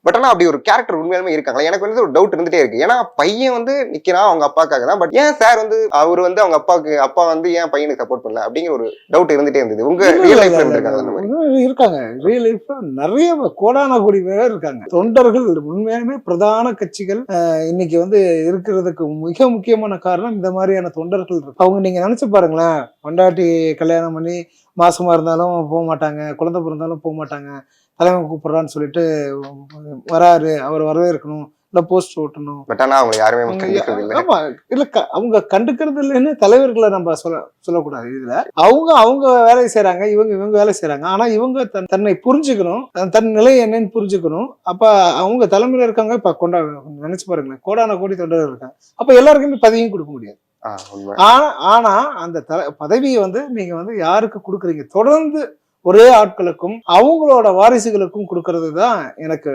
But ஆனா அப்படி ஒரு கேரக்டர் உண்மையாலுமே இருக்காங்களா? எனக்கு வந்து ஒரு டவுட் இருந்துட்டே இருக்கு. ஏன்னா பையன் வந்து நிக்கிறான் அவங்க அப்பாக்காக தான். பட் ஏன் சார் வந்து அவரு வந்து அவங்க அப்பா வந்து ஏன் பையனுக்கு சப்போர்ட் பண்ணல அப்படிங்கிற ஒரு டவுட் இருந்துட்டே இருந்தது. உங்க ரியல் லைஃப்ல இருந்திருக்காங்க அந்த மாதிரி? இருக்காங்க. ரியல் லைஃப்ல நிறைய கோடான கோடி பேர் இருக்காங்க. தொண்டர்கள் உண்மையாலுமே பிரதான கட்சிகள் இன்னைக்கு வந்து இருக்கிறதுக்கு மிக முக்கியமான காரணம் இந்த மாதிரியான தொண்டர்கள் இருக்கு. அவங்க நீங்க நினைச்சு பாருங்களேன், பொண்டாட்டி கல்யாணம் பண்ணி மாசமா இருந்தாலும் போக மாட்டாங்க, குழந்தை பிறந்தாலும் போக மாட்டாங்க, தலைவன் கூப்பிடுறான்னு சொல்லிட்டு வராரு, அவர் வரவேற்கணும், இல்ல போஸ்ட் ஓட்டணும். பட் ஆனா அவங்க யாருமே கண்டுக்கிறது இல்ல. ஆமா, இல்ல அவங்க கண்டுக்கிறது இல்லைன்னு தலைவர்களை நம்ம சொல்லக்கூடாது. இதுல அவங்க அவங்க வேலையை செய்யறாங்க, இவங்க வேலை செய்யறாங்க. ஆனா இவங்க தன்னை புரிஞ்சுக்கணும், தன் நிலை என்னன்னு புரிஞ்சுக்கணும். அப்ப அவங்க தலைமையில இருக்காங்க. இப்ப நினைச்சு பாருங்களேன், கோடான கோடி தொண்டர்கள் இருக்காங்க. அப்ப எல்லாருக்குமே பதவியும் கொடுக்க முடியாது. ஆனா அந்த பதவியை வந்து நீங்க வந்து யாருக்கு கொடுக்குறீங்க? தொடர்ந்து ஒரே ஆட்களுக்கும் அவங்களோட வாரிசுகளுக்கும் கொடுக்கறது தான் எனக்கு